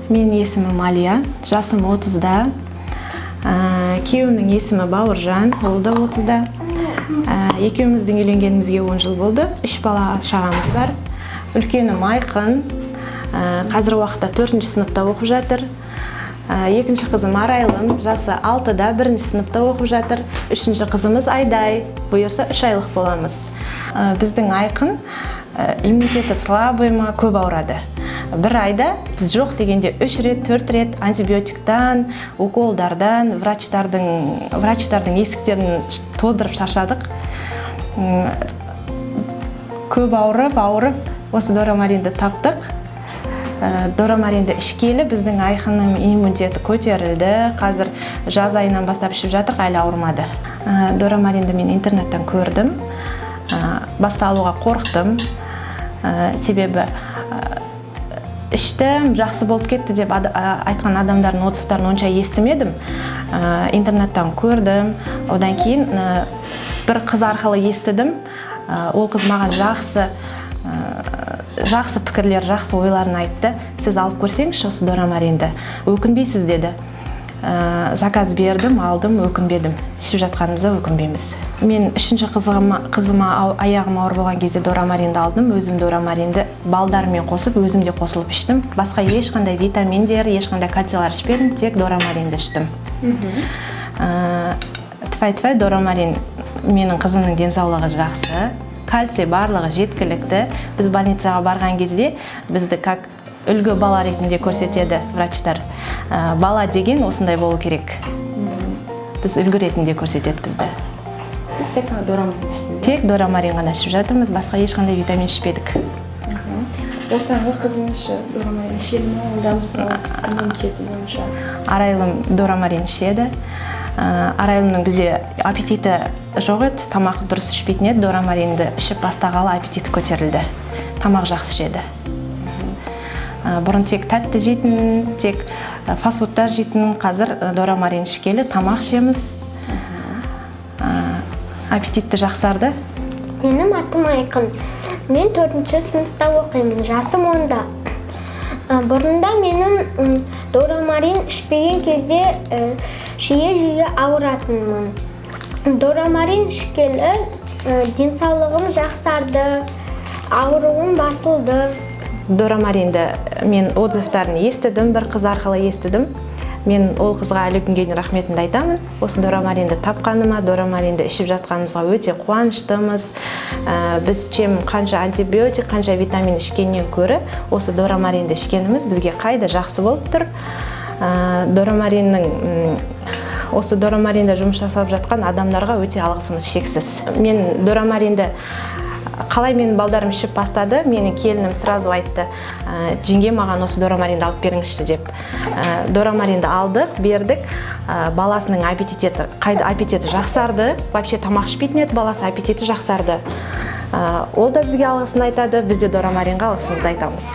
Менің есімім Алия, жасым 30-да. Күйеуімнің есімі Бауыржан, ол да 30-да. Екеуміздің үйленгенімізге 10 жыл болды. 3 бала шағамыз бар. Үлкенім Айқын, қазір уақытта 4-ші сыныпта оқып жатыр. Екінші қызым Арайлым, жасы 6-да, 1-ші сыныпта оқып жатыр. Үшінші қызымыз Айдай, бұйырса 3 айлық боламыз. Біздің Айқын иммунитеті слабый ма, көп ауырады. Бір айда біз жоқ дегенде 3 рет, 4 рет антибиотиктан, уколдардан, врачтардың есіктерін тоздырып шаршадық. Көп ауырып, осы дорамаринді таптық. Дорамаринді ішкелі біздің Айқынның иммунитеті көтерілді. Қазір жаз айынан бастап ішіп жатырық, әлі ауырмады. Дорамаринді мен интернеттен көрдім. Баста алуға қорықтым. Себебі іштім, жақсы болып кетті деп айтқан адамдардың отзывтарын онша естімедім. Интернеттен көрдім. Одан кейін бір қыз арқылы естідім. Ол қыз маған жақсы пікірлер, жақсы ойларын айтты. Сіз алып көрсеңізші осы дорамаринді. Өкінбейсіз деді. Заказ бердім, алдым, өкінбедім. Ішіп жатқанымызда өкінбейміз. Мен 3-ші қызыма аяғым ауыр болған кезде дорамаринді алдым. Өзім дорамаринді балдарымен қосып, өзім де қосылып іштім. Басқа ешқандай витаминдер, ешқандай кальцийлар ішпедім, тек дорамаринді іштім. Тфай-тфай, дорамарин менің қызымның денсаулығы жақсы. Кальций барлығы жеткілікті. Біз больницаға барған кезде бізді как үлгі бала ретінде көрсетеді врачтар. Бала деген осындай болу керек. Біз үлгі ретінде көрсетеді бізді. Біз тек дорамарин іштіңіз? Тек дорамарин ғана ішіп жатырмыз, басқа ешқандай витамин ішпедік. Ортаңғы қызыңыз дорамарин ішеді ме? Онда мысалы иммунитеті бойынша? Арайлым дорамарин ішеді. Арайлымның бізде аппетиті жоқ еді, тамақ дұрыс ішпейтін еді, дорамаринді ішіп бастағалы аппетиті көтерілді. Тамақ жақсы жеді. Бұрын тек тәтті жейтін, тек фастфудтар жейтін, қазір дорамарин ішкелі тамақ ішеміз. Аппетитті жақсарды. Менің атым Айқын. Мен 4-ші сыныпта оқимын, жасым 10-да. Бұрында менің дорамарин ішпеген кезде жиі ауыратынмын. Дорамарин ішкелі денсаулығым жақсарды, ауруым басылды. Дорамаринді мен отзывтарын естідім, бір қыз арқылы естідім. Мен ол қызға әлі күнге дейін рахметімді айтамын. Осы дорамаринді тапқаныма, дорамаринді ішіп жатқанымызға өте қуаныштымыз. Біз қанша антибиотик, қанша витамин ішкеннен көрі, осы дорамаринді ішкеніміз бізге қайда жақсы болып тұр. Осы дорамаринді жұмыс жасап жатқан адамдарға өте алғысымыз шексіз. Мен дорамаринді қалай менің балдарым ішіп бастады, менің келінім сразу айтты, жеңге маған осы дорамаринді алып беріңізші деп. Дорамаринді алдық, бердік, баласының аппетиті жақсарды, вообще тамақ ішпейтін еді, баласы аппетиті жақсарды. Ол да бізге алғысын айтады, біз де дорамаринға алғысымызды айтамыз.